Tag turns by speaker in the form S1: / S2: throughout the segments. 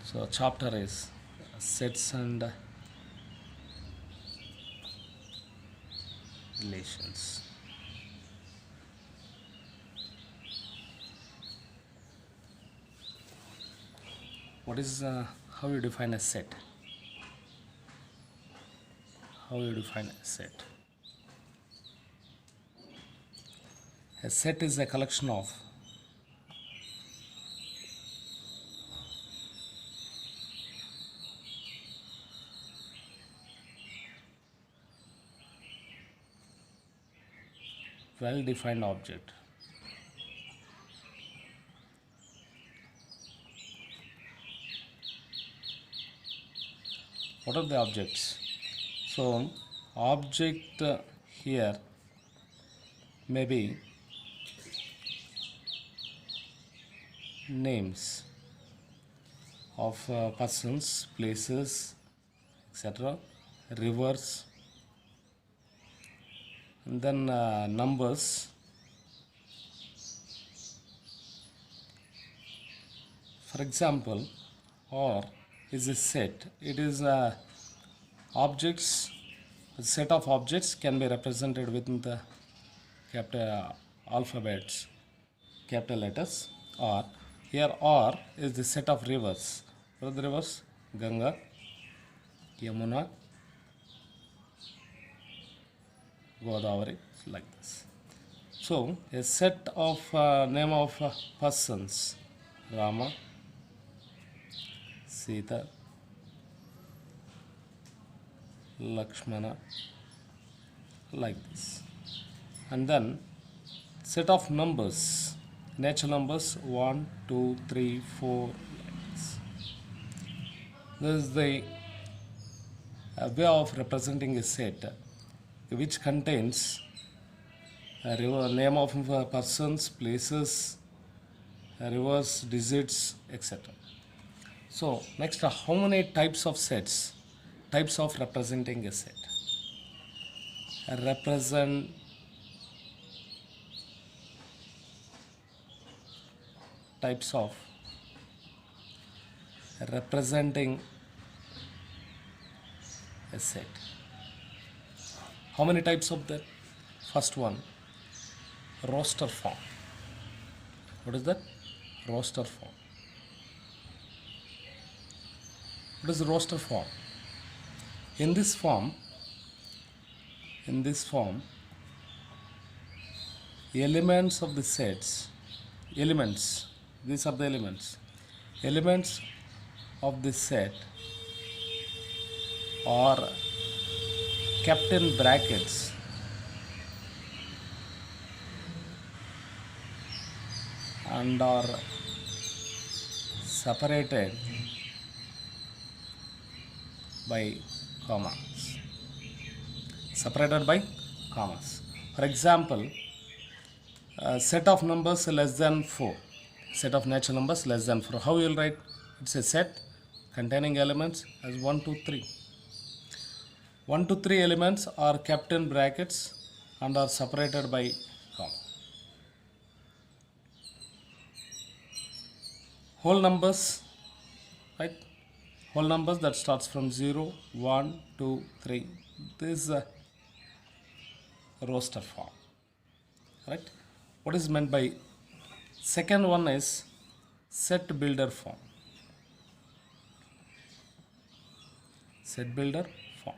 S1: So chapter is sets and relations. What is how you define a set? How you define a set? A set is a collection of well-defined object. What are the objects? So object here may be names of persons, places, etc., rivers, and then numbers. For example, or is a set. It is objects. A set of objects can be represented within the capital alphabets, capital letters. Or here, or is the set of rivers. What are the rivers? Ganga, Yamuna, Godavari, like this. So a set of name of persons: Rama, Sita, Lakshmana, like this. And then set of numbers, natural numbers 1, 2, 3, 4, like this. This is the way of representing a set which contains a name of persons, places, rivers, digits, etc. So next, how many types of sets? Types of representing a set. Represent types of representing a set. How many types of that? First one, roster form. What is that? Roster form. What is the roster form? In this form, elements of the sets, these are the elements of the set are kept in brackets and are separated by commas. For example, set of numbers less than 4, set of natural numbers less than 4. How you will write? It's a set containing elements as 1, 2, 3. 1 to 3 elements are kept in brackets and are separated by comma. Whole numbers, right? Whole numbers that starts from 0, 1, 2, 3. This is a roster form, right? What is meant by second one is set builder form. Set builder form.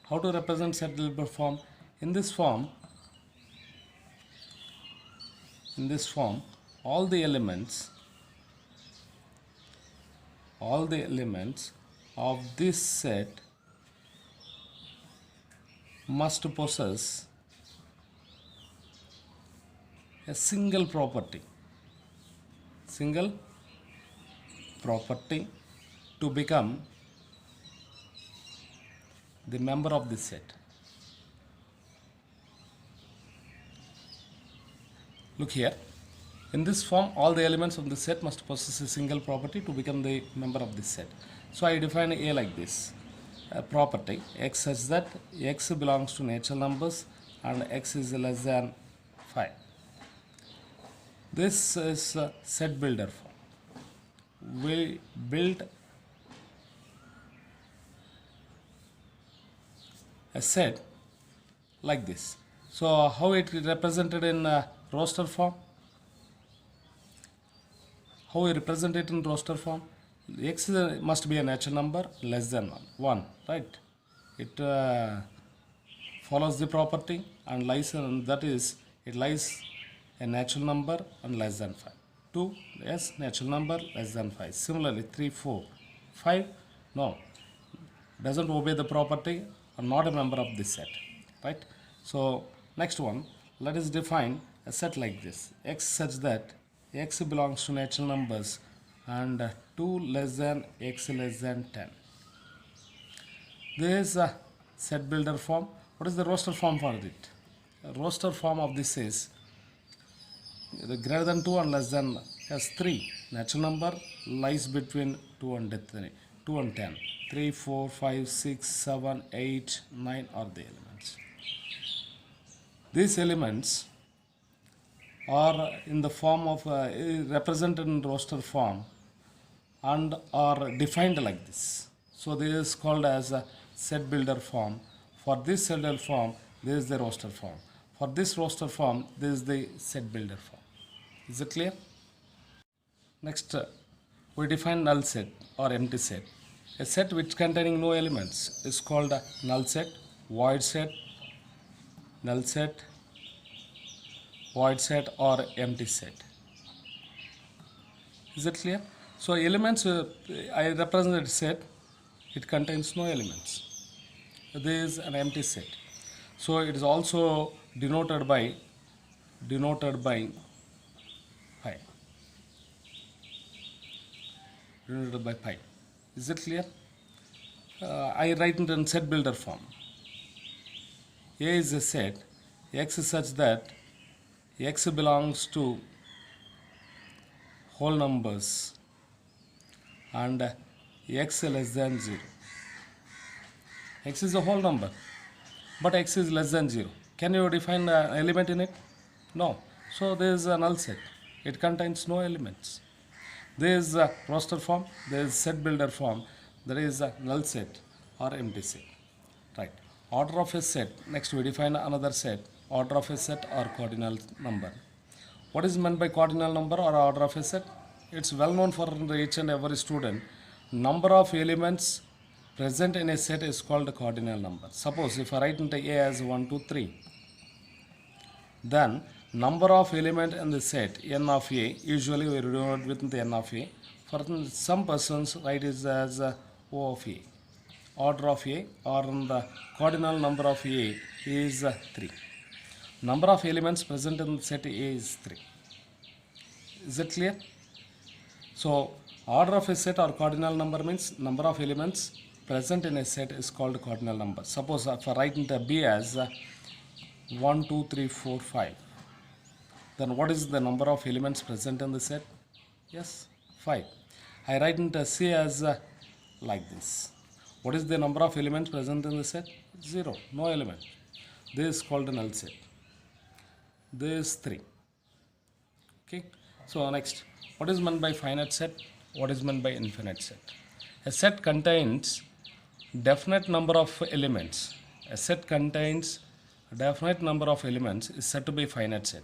S1: How to represent set builder form? In this form, all the elements of this set must possess a single property to become the member of the set. Look here. In this form, all the elements of the set must possess a single property to become the member of this set. So I define A like this. A property x such that x belongs to natural numbers and x is less than 5. This is a set builder form. we build a set like this. So how it is represented in roster form? How we represent it in roster form? X must be a natural number less than 1, right? It follows the property and lies, and that is it lies a natural number and less than 5. 2, yes, natural number less than 5. Similarly, 3, 4, 5, no, doesn't obey the property, or not a member of this set, right? So next one, let us define a set like this: x such that x belongs to natural numbers and 2 less than x less than 10. This is a set builder form. What is the roster form for it? The roster form of this is the greater than 2 and less than has 3. Natural number lies between 2 and 3, 2 and 10. 3, 4, 5, 6, 7, 8, 9 are the elements. These elements are in the form of represented in roster form and are defined like this. So this is called as a set builder form. For this set builder form, this is the roster form. For this roster form, this is the set builder form. Is it clear? Next, we define null set or empty set. A set which containing no elements is called a null set, void set, null set, void set, or empty set. Is it clear? So elements, I represent a set, it contains no elements. This is an empty set. So it is also denoted by pi. Denoted by pi. Is it clear? I write it in set builder form. A is a set, x is such that x belongs to whole numbers and x less than 0. X is a whole number, but x is less than 0. Can you define an element in it? No. So there is a null set. It contains no elements. There is a roster form, there is set builder form, there is a null set or empty set. Right. Order of a set. Next we define another set. Order of a set or cardinal number. What is meant by cardinal number or order of a set? It's well known for each and every student. Number of elements present in a set is called a cardinal number. Suppose if I write into A as 1, 2, 3, then number of element in the set n of A, usually we denote with the n of A. For some persons write it as O of A. Order of A or the cardinal number of A is 3. Number of elements present in set A is 3. Is it clear? So order of a set or cardinal number means number of elements present in a set is called cardinal number. Suppose if I write into B as 1, 2, 3, 4, 5, then what is the number of elements present in the set? Yes, 5. I write into C as like this. What is the number of elements present in the set? 0, no element. This is called a null set. This is 3. Okay. So next, what is meant by finite set? What is meant by infinite set? A set contains definite number of elements. A set contains a definite number of elements is said to be finite set,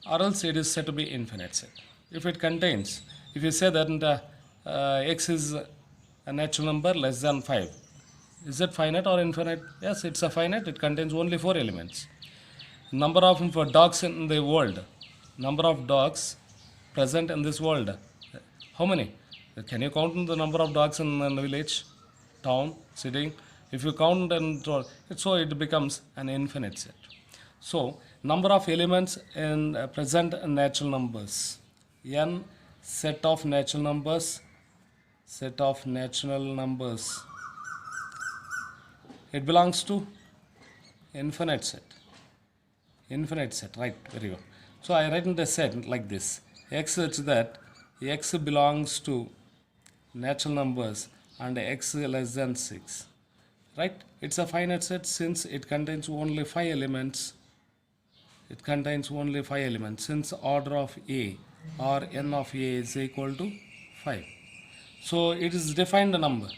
S1: or else it is said to be infinite set. If it contains, if you say that x is a natural number less than 5, is it finite or infinite? Yes, it's a finite. It contains only 4 elements. Number of dogs in the world, number of dogs present in this world, how many? Can you count the number of dogs in a village, town, city? If you count, and so it becomes an infinite set. So number of elements in present in natural numbers, n set of natural numbers, it belongs to infinite set. Infinite set, right? Very good. So I write in the set like this: x such that x belongs to natural numbers and x less than 6. Right? It's a finite set since it contains only 5 elements. It contains only 5 elements since order of A or n of A is equal to 5. So it is defined a number.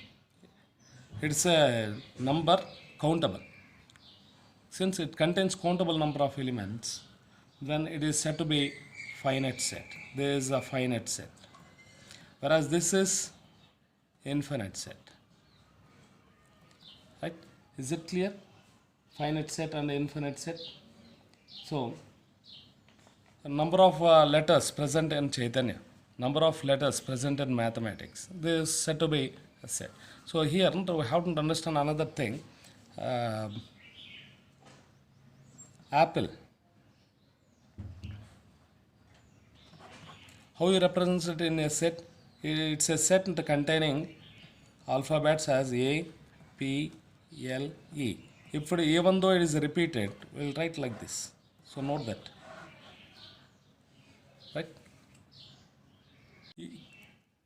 S1: It's a number countable. Since it contains countable number of elements, then it is said to be finite set. There is a finite set. Whereas this is infinite set. Right? Is it clear? Finite set and infinite set. So, the number of letters present in Chaitanya, number of letters present in mathematics, this is said to be a set. So here we have to understand another thing. Apple. How you represent it in a set? It's a set containing alphabets as A, P, L, E. If it, even though it is repeated, we'll write like this. So note that. Right?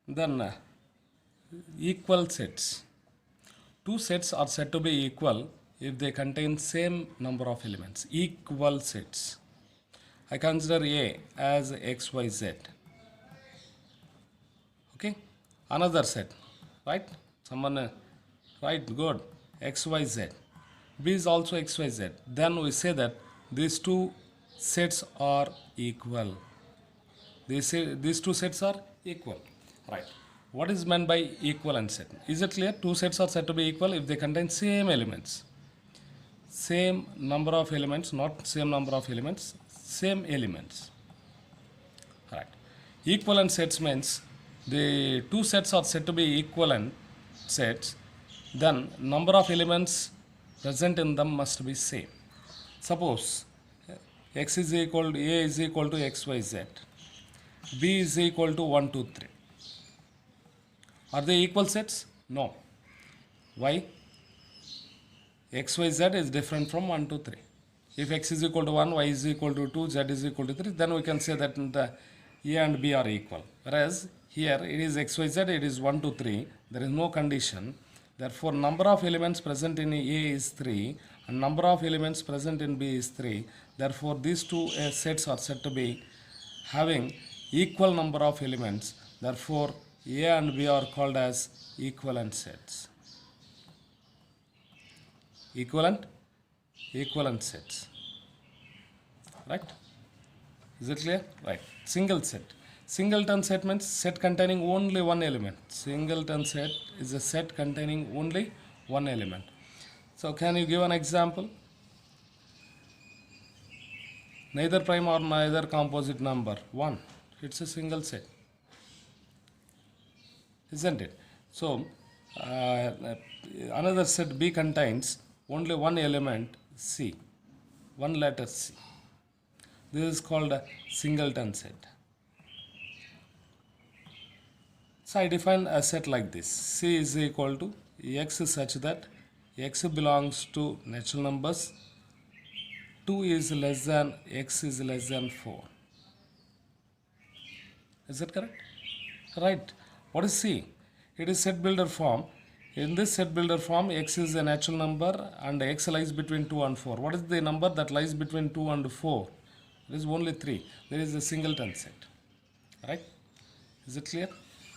S1: Then equal sets. Two sets are said to be equal if they contain same number of elements. Equal sets. I consider A as X, Y, Z. Okay? Another set. Right? Someone, right, good. X, Y, Z. B is also X, Y, Z. Then we say that these two sets are equal. These two sets are equal. Right. What is meant by equivalent set? Is it clear? Two sets are said to be equal if they contain same elements. Same number of elements, not same number of elements, same elements. Right. Equivalent sets means the two sets are said to be equivalent sets, then number of elements present in them must be same. Suppose x is equal to A is equal to XYZ, B is equal to 1, 2, 3. Are they equal sets? No. Why? XYZ is different from 1, 2, 3. If x is equal to 1, y is equal to 2, z is equal to 3, then we can say that the A and B are equal. Whereas here it is XYZ, it is 1, 2, 3. There is no condition. Therefore, number of elements present in A is 3 and number of elements present in B is 3. Therefore, these two sets are said to be having equal number of elements. Therefore, A and B are called as equivalent sets. Equivalent sets. Right? Is it clear? Right. Single set. Singleton set means set containing only one element. Singleton set is a set containing only one element. So can you give an example? Neither prime or neither composite number. 1. It's a single set. Isn't it? So another set B contains only one element C. One letter C. This is called a singleton set. So I define a set like this. C is equal to x such that x belongs to natural numbers. 2 is less than x is less than 4. Is that correct? Right. What is C? It is set builder form. In this set builder form, x is a natural number and x lies between 2 and 4. What is the number that lies between 2 and 4? There is only 3. There is a singleton set. Right? Is it clear?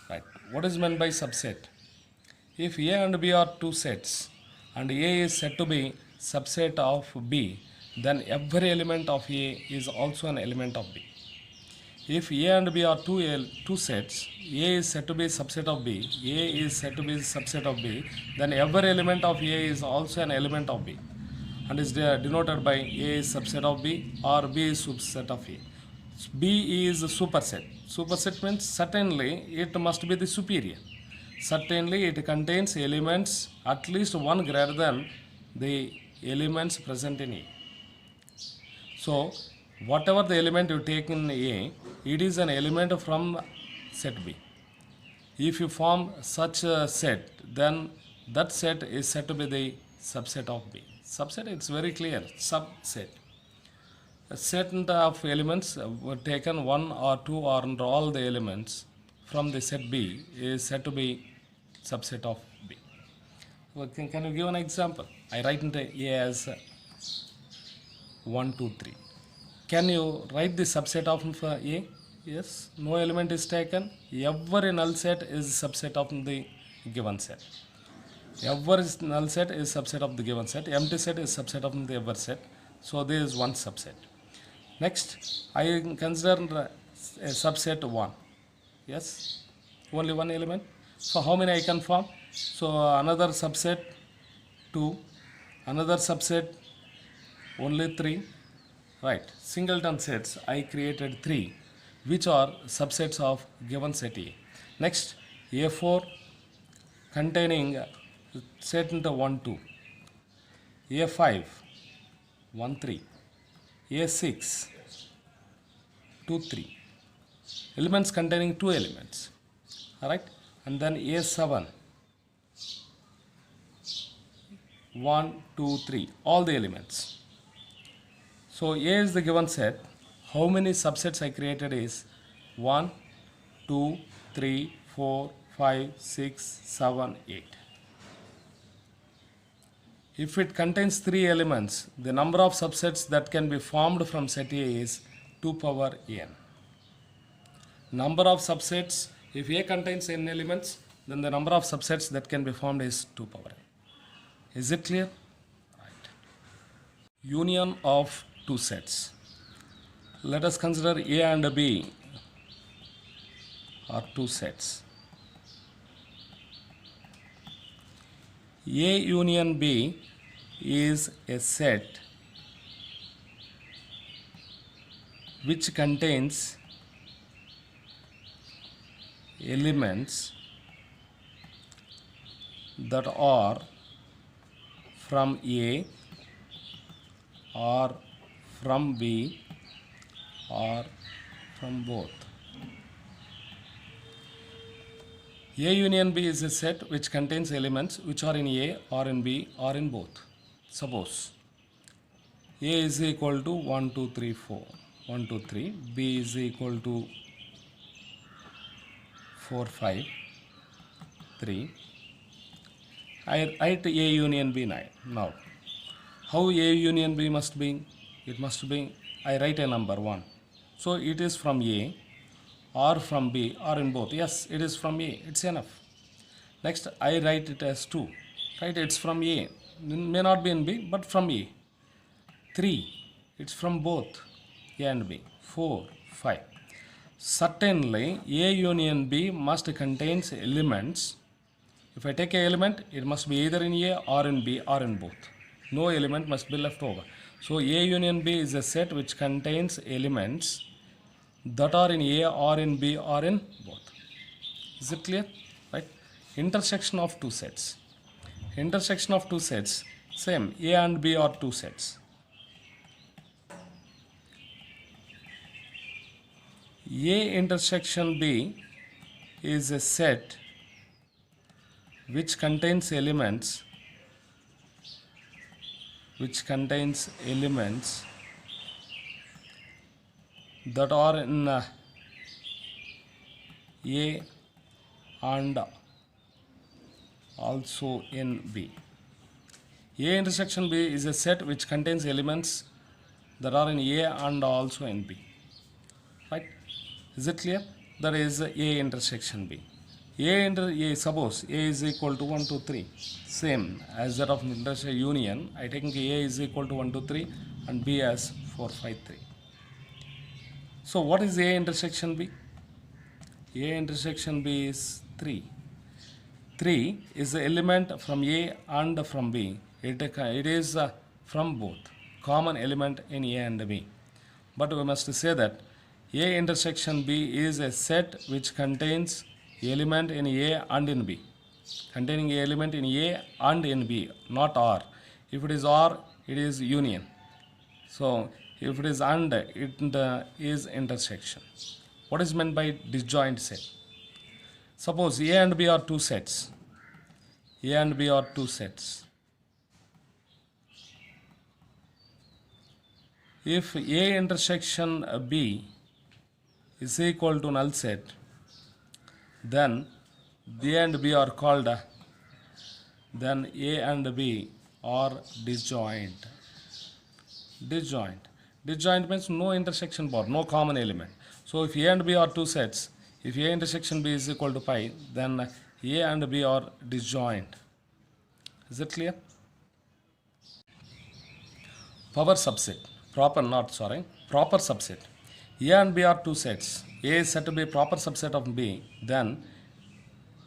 S1: Right. What is meant by subset? If A and B are two sets and A is said to be subset of B, then every element of A is also an element of B. If A and B are two sets, A is said to be subset of B, A is said to be subset of B, then every element of A is also an element of B and is denoted by A is subset of B or B is subset of A. B is a superset. Superset means certainly it must be the superior. Certainly it contains elements at least one greater than the elements present in A. So whatever the element you take in A, it is an element from set B. If you form such a set, then that set is said to be the subset of B. Subset, it's very clear, subset. A set of elements were taken, one or two or all the elements from the set B is said to be subset of B. Well, can you give an example? I write A as 1, 2, 3. Can you write the subset of A? Yes, no element is taken. Every null set is subset of the given set. Every null set is subset of the given set. Empty set is subset of the ever set. So there is one subset. Next, I consider a subset 1. Yes, only one element. So how many I can form? So another subset 2, another subset only 3. Right, singleton sets I created 3, which are subsets of given set A. Next, A4 containing set into 1 2, A5 1 3, A6 2 3, elements containing 2 elements. Alright, and then A7 1 2 3, all the elements. So A is the given set. How many subsets I created is 1, 2, 3, 4, 5, 6, 7, 8. If it contains 3 elements, the number of subsets that can be formed from set A is 2 power n. Number of subsets, if A contains n elements, then the number of subsets that can be formed is 2 power n. Is it clear? Right. Union of two sets. Let us consider A and B are two sets. A union B is a set which contains elements that are from A or from B or from both. A union B is a set which contains elements which are in A or in B or in both. Suppose A is equal to 1 2 3 4 1 2 3, B is equal to 4 5 3. I write A union B now. How A union B must be? It must be, I write a number 1. So it is from A or from B or in both. Yes, it is from A. It's enough. Next, I write it as 2. Right, it's from A. May not be in B, but from A. 3, it's from both A and B. 4, 5. Certainly, A union B must contains elements. If I take an element, it must be either in A or in B or in both. No element must be left over. So, A union B is a set which contains elements that are in A or in B or in both. Is it clear? Right? Intersection of two sets. Intersection of two sets, same. A and B are two sets. A intersection B is a set which contains elements that are in A and also in B. A intersection B is a set which contains elements that are in A and also in B. Right? Is it clear? That is A intersection B. Suppose A is equal to 1 2 3, same as that of intersection union. I take A is equal to 1 2 3 and B as 4 5 3. So what is A intersection B? A intersection B is 3. 3 is the element from A and from B. It is from both, common element in A and B. But we must say that A intersection B is a set which contains element in A and in B. Containing a element in A and in B, not R. If it is R, it is union. So if it is and, it is intersection. What is meant by disjoint set? Suppose A and B are two sets. A and B are two sets. If A intersection B is equal to null set, then A and B are called, then A and B are disjoint. Disjoint. Disjoint means no intersection bound, no common element. So So if A and B are two sets, if A intersection B is equal to pi, then A and B are disjoint. Is it clear? Proper subset. Proper subset. A and B are two sets. A is said to be a proper subset of B, then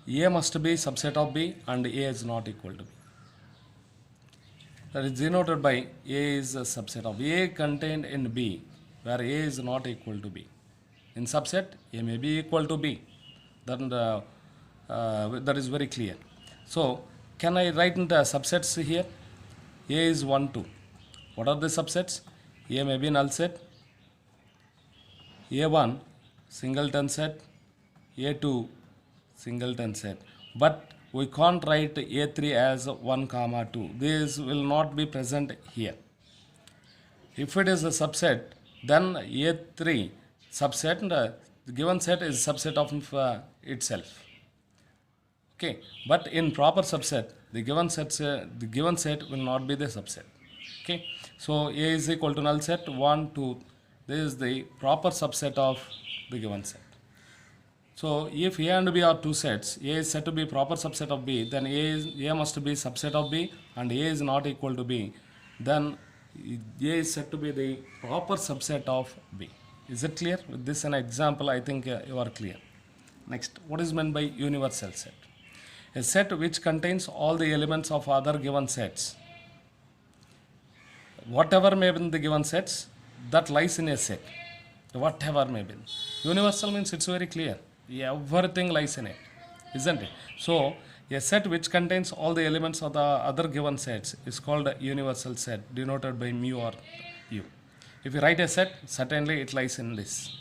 S1: A must be subset of B and A is not equal to B. That is denoted by A is a subset of A contained in B, where A is not equal to B. In subset, A may be equal to B. Then that is very clear. So, can I write in the subsets here? A is 1, 2. What are the subsets? A may be null set, A1 singleton set, A2 singleton set. But we can't write A3 as 1, 2. This will not be present here. If it is a subset, then A3 subset, the given set is subset of itself. Okay, but in proper subset, the given set will not be the subset. Okay, so A is equal to null set 1, 2. This is the proper subset of the given set. So if A and B are two sets, A is said to be proper subset of B, then A must be subset of B, and A is not equal to B, then A is said to be the proper subset of B. Is it clear? With this an example, I think you are clear. Next, what is meant by universal set? A set which contains all the elements of other given sets. Whatever may be in the given sets, that lies in a set. Whatever may be. Universal means it's very clear. Everything lies in it, isn't it? So, a set which contains all the elements of the other given sets is called a universal set, denoted by mu or u. If you write a set, certainly it lies in this.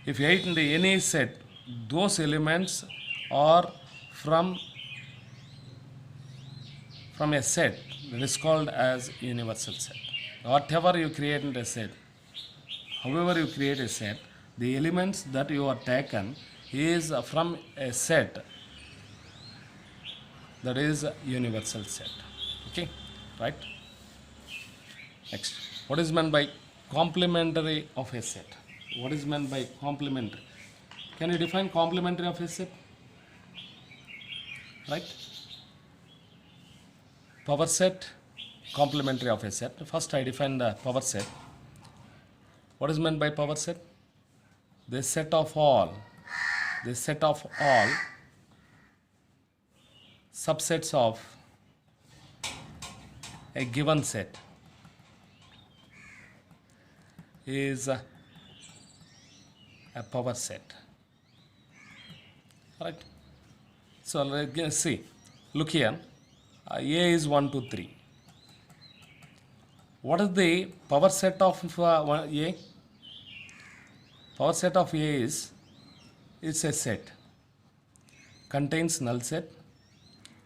S1: If you write in any set, those elements are from a set that is called as universal set. Whatever you create in a set, however you create a set, the elements that you are taken is from a set that is a universal set. Okay, right? Next, what is meant by complementary of a set? What is meant by complementary? Can you define complementary of a set? Right? Power set, complementary of a set. First I define the power set. What is meant by power set? The set of all subsets of a given set is a power set. Right? So let's see. Look here. A is 1, 2, 3. What is the power set of A? Power set of A is, it's a set. Contains null set,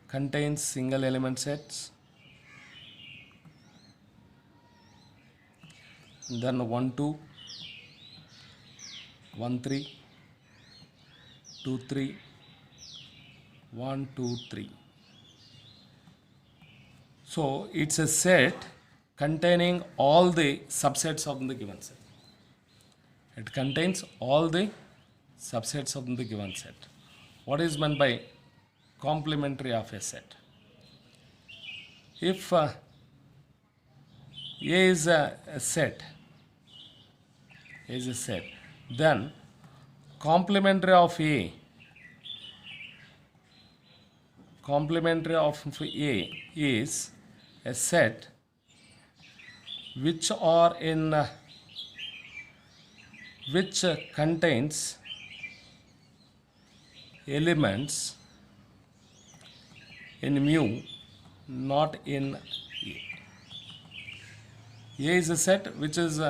S1: contains single element sets, then 1, 2, 1, 3, 2, 3, 1, 2, 3. So it's a set containing all the subsets of the given set. It contains all the subsets of the given set. What is meant by complementary of a set? If A is a set, then complementary of A is a set which contains elements in mu, not in A. A is a set which is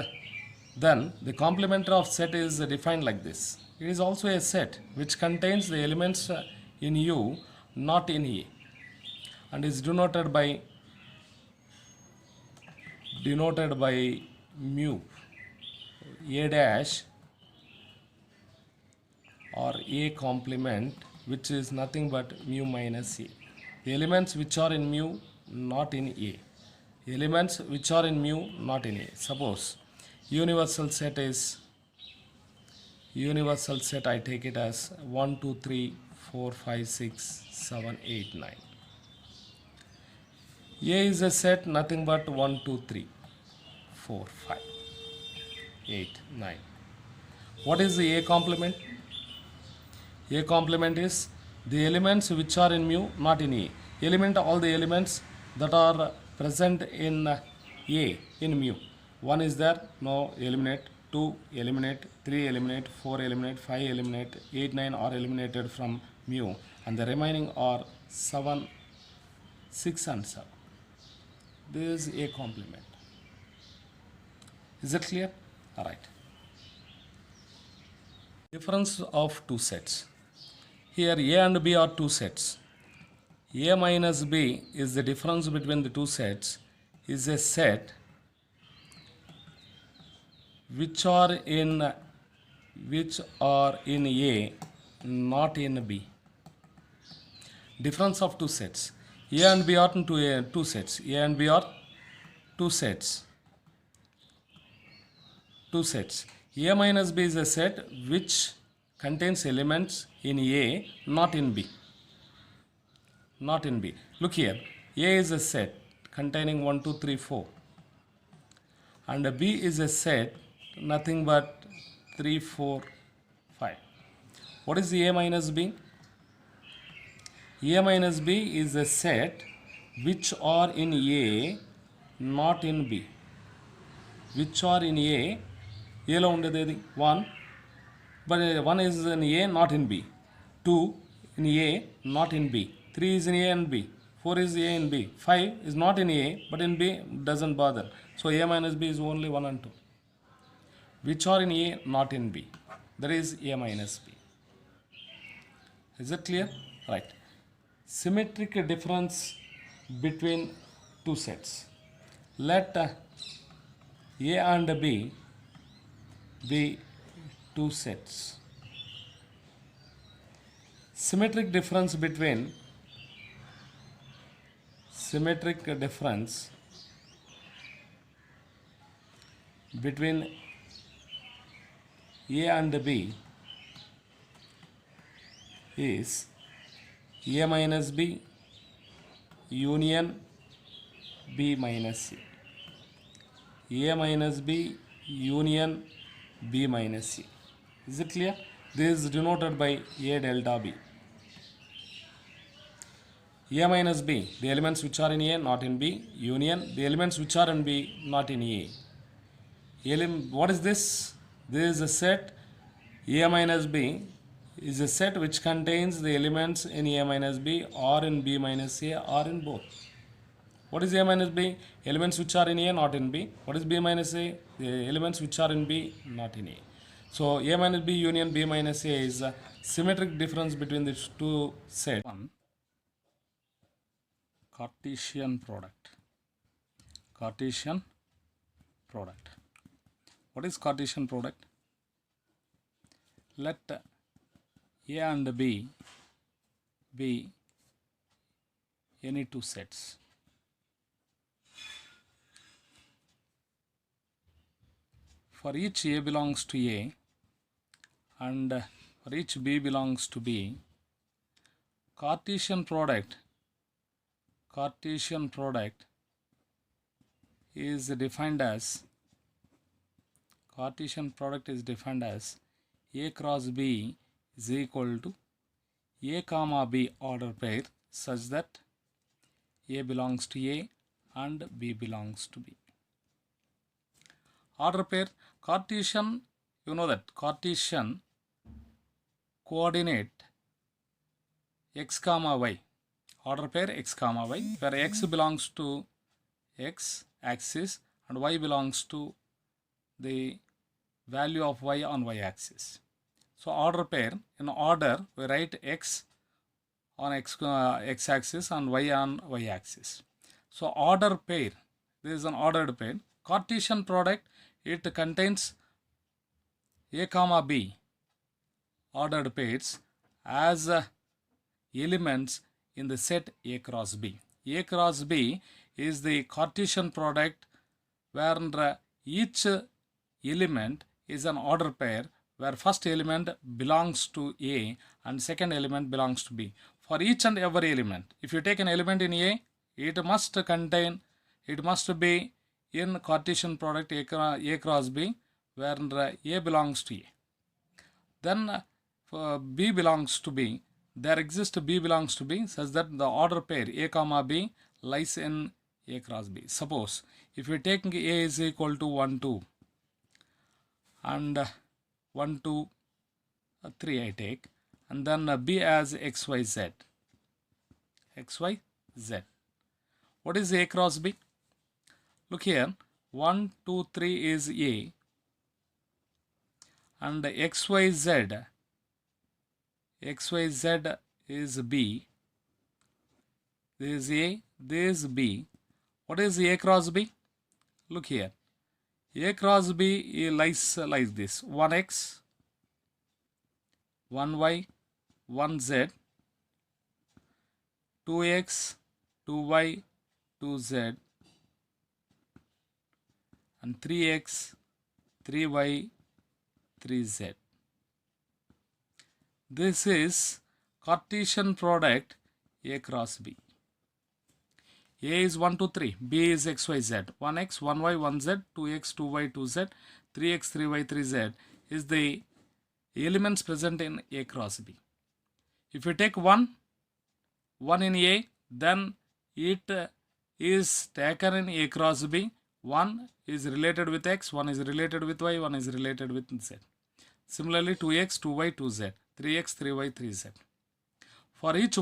S1: then the complementary of set is defined like this. It is also a set which contains the elements in U, not in A, and is denoted by mu, A dash or A complement, which is nothing but mu minus A. The elements which are in mu, not in A. Elements which are in mu, not in A. Suppose universal set is Universal set, I take it as 1, 2, 3, 4, 5, 6, 7, 8, 9. A is a set nothing but 1, 2, 3, 4, 5, 8, 9. What is the A complement? A complement is the elements which are in mu, not in A. Element, all the elements that are present in A in mu. 1 is there, no, eliminate. 2 eliminate, 3 eliminate, 4 eliminate, 5 eliminate, 8, 9 are eliminated from mu, and the remaining are 7, 6 and 7. This is A complement. Is it clear? Alright. Difference of two sets. Here A and B are two sets. A minus B is the difference between the two sets, is a set which are in A, not in B. Difference of two sets. A and B are two sets. A and B are two sets. Two sets. A minus B is a set which contains elements in A, not in B. Not in B. Look here. A is a set containing 1, 2, 3, 4. And B is a set nothing but 3, 4, 5. What is A minus B? A minus B is a set which are in A, not in B. Which are in A, Aలో ఉండేది ఏది 1, but 1 is in A, not in B. 2 in A, not in B. 3 is in A and B. 4 is A and B. 5 is not in A, but in B, doesn't bother. So A minus B is only 1 and 2. Which are in A, not in B. That is A minus B. Is it clear? Right. Symmetric difference between two sets. Let A and B be two sets. Symmetric difference between A and B is A minus B union B minus C. A minus B union B minus C. Is it clear? This is denoted by A delta B. A minus B, the elements which are in A, not in B, union, the elements which are in B, not in A. What is this? This is a set. A minus B is a set which contains the elements in A minus B or in B minus A or in both. What is A minus B? Elements which are in A, not in B. What is B minus A? The elements which are in B, not in A. So A minus B union B minus A is a symmetric difference between the two sets. One, Cartesian product. Cartesian product. What is Cartesian product? Let A and B be any two sets. For each A belongs to A and for each B belongs to B, Cartesian product is defined as A cross B is equal to A comma B order pair such that A belongs to A and B belongs to B. Order pair, Cartesian, you know that Cartesian coordinate x comma y, order pair x comma y, where x belongs to x axis and y belongs to the value of y on y axis. So order pair, in order we write x on x axis and y on y axis. So order pair, this is an ordered pair. Cartesian product, it contains A comma B ordered pairs as elements in the set A cross B. A cross B is the Cartesian product where each element is an order pair
S2: where first element belongs to A and second element belongs to B. For each and every element, if you take an element in A, it must be in Cartesian product A cross B, where A belongs to A. Then for B belongs to B, there exists B belongs to B such that the order pair A comma B lies in A cross B. Suppose if we take A is equal to 1 2 and 1 2 3 I take, and then B as XYZ. XYZ. What is A cross B? Look here, 1 2 3 is A, and XYZ is B. This is A, this is B. What is A cross B? Look here. A cross B lies like this: 1x, 1y, 1z, 2x, 2y, 2z, and 3x, 3y, 3z. This is Cartesian product A cross B. A is 1 2 3, B is XYZ, 1x, 1y, 1z, 2x, 2y, 2z, 3x, 3y, 3z is the elements present in A cross B. If you take 1 in A, then it is taken in A cross B. 1 is related with x, 1 is related with y, 1 is related with z. Similarly, 2x, 2y, 2z, 3x, 3y, 3z. For each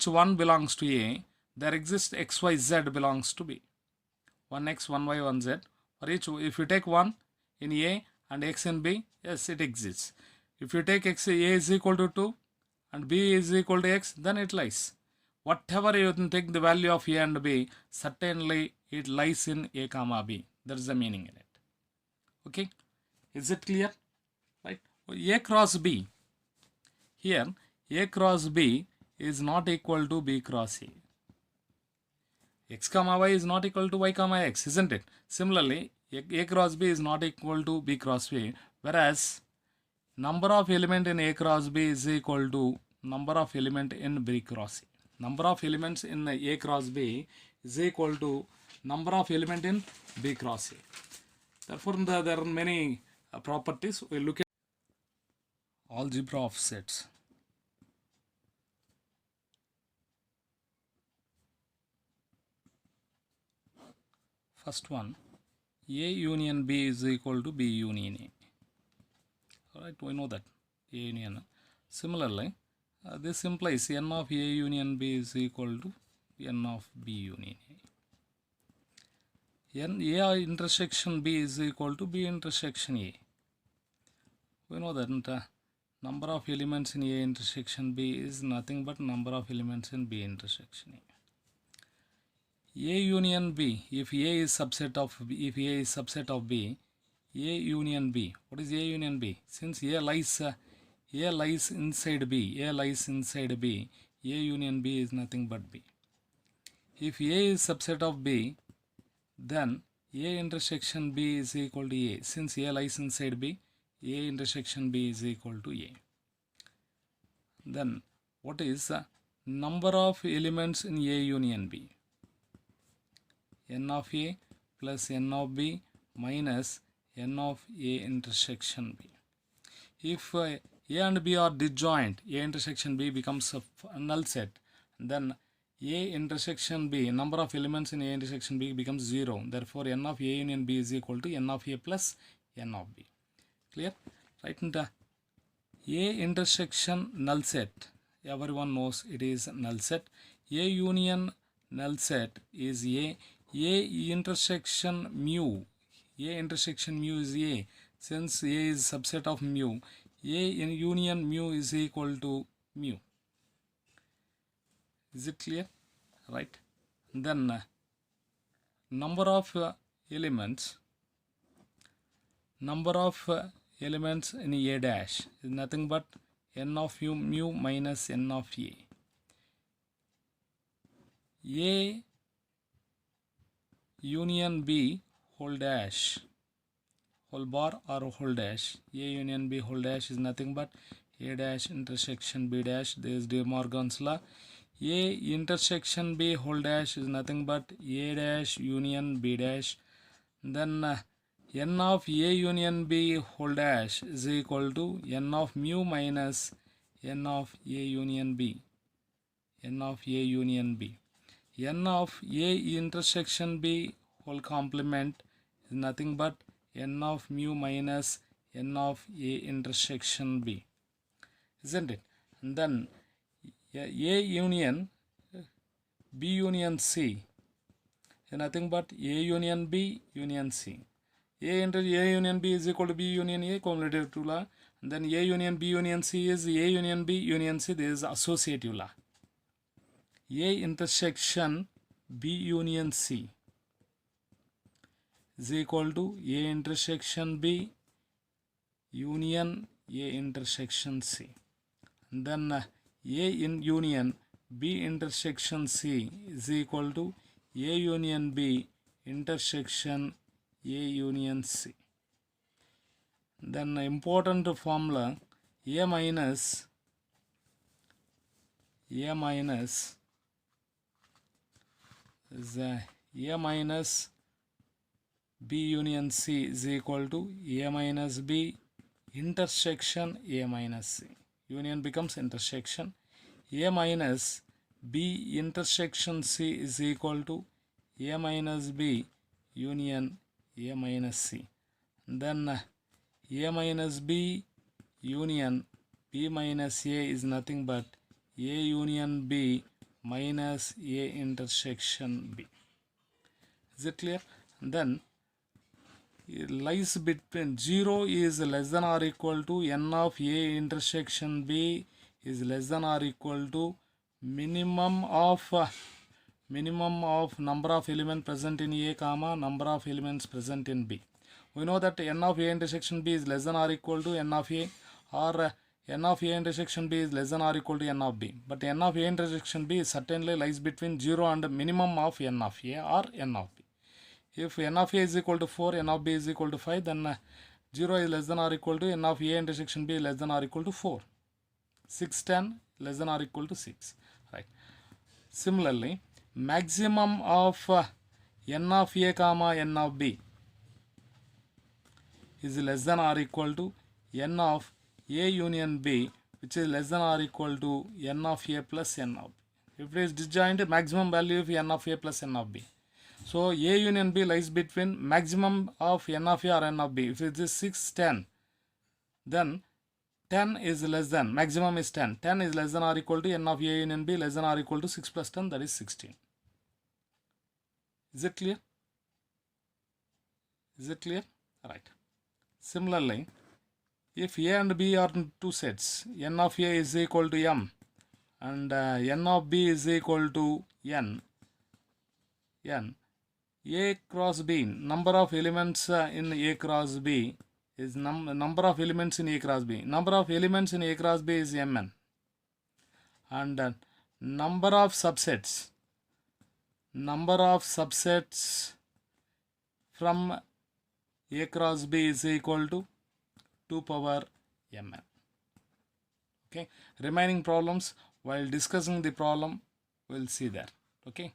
S2: one belongs to A, there exists XYZ belongs to B. 1x, 1y, 1z. For each, if you take 1 in A and x in B, yes, it exists. If you take x, A is equal to 2 and B is equal to x, then it lies. Whatever you take the value of A and B, certainly it lies in A comma B. That is the meaning in it. Okay, is it clear? Right? A cross B. Here, A cross B is not equal to B cross A. X comma Y is not equal to Y comma X, isn't it? Similarly, A cross B is not equal to B cross B, whereas number of element in A cross B is equal to number of element in B cross A. Number of elements in A cross B is equal to number of element in B cross A. Therefore, there are many properties. We look at algebra of sets. First one, A union B is equal to B union A. Alright, we know that A union. Similarly, this implies n of A union B is equal to n of B union A. N A intersection B is equal to B intersection A. We know that number of elements in A intersection B is nothing but number of elements in B intersection A. A union B, if A is subset of B, A union B. What is A union B? Since A lies inside B, A union B is nothing but B. If A is subset of B, then A intersection B is equal to A. Since A lies inside B, A intersection B is equal to A. Then what is number of elements in A union B? N of A plus N of B minus N of A intersection B. If A and B are disjoint, A intersection B becomes a null set. Then A intersection B, number of elements in A intersection B becomes 0. Therefore, N of A union B is equal to N of A plus N of B. Clear? Right? And A intersection null set. Everyone knows it is null set. A union null set is A. A intersection mu. A intersection mu is A. Since A is subset of mu, A in union mu is equal to mu. Is it clear? Right. Then number of elements in A dash is nothing but N of mu minus N of A. A union B whole dash whole bar or whole dash. A union B whole dash is nothing but A dash intersection B dash. There is De Morgan's law. A intersection B whole dash is nothing but A dash union B dash. Then n of A union B whole dash is equal to n of mu minus n of A union B. N of A union B. N of A intersection B whole complement is nothing but n of mu minus n of A intersection B, isn't it? And then A union B union C is nothing but A union B union C. A union B is equal to B union A, cumulative law. And then A union B union C is A union B union C. This is associative law. A intersection B union C is equal to A intersection B union A intersection C. And then A in union B intersection C is equal to A union B intersection A union C. Then important formula A minus is A minus B union C is equal to A minus B intersection A minus C. Union becomes intersection. A minus B intersection C is equal to A minus B union A minus C. And then A minus B union B minus A is nothing but A union B minus A intersection B. Is it clear? And then it lies between 0 is less than or equal to n of A intersection B is less than or equal to minimum of number of elements present in A comma number of elements present in B. We know that n of A intersection B is less than or equal to n of A, or n of A intersection B is less than or equal to n of B. But n of A intersection B certainly lies between 0 and minimum of n of A or n of B. If n of A is equal to 4, n of B is equal to 5, then 0 is less than or equal to n of A intersection B is less than or equal to 4. 6, 10 less than or equal to 6. Right. Similarly, maximum of n of A comma n of B is less than or equal to n of A union B, which is less than or equal to n of A plus n of B. If it is disjoint, maximum value of n of A plus n of B. So A union B lies between maximum of n of A or n of B. If it is 6, 10, then 10 is less than, maximum is 10. 10 is less than or equal to n of A union B less than or equal to 6 plus 10, that is 16. Is it clear? Is it clear? Right. Similarly, if A and B are two sets, n of A is equal to m and n of B is equal to n, A cross B, number of elements in A cross B is number of elements in A cross B. Number of elements in A cross B is mn. And number of subsets from A cross B is equal to 2 power mn. Okay. Remaining problems, while discussing the problem, we'll see there. Okay.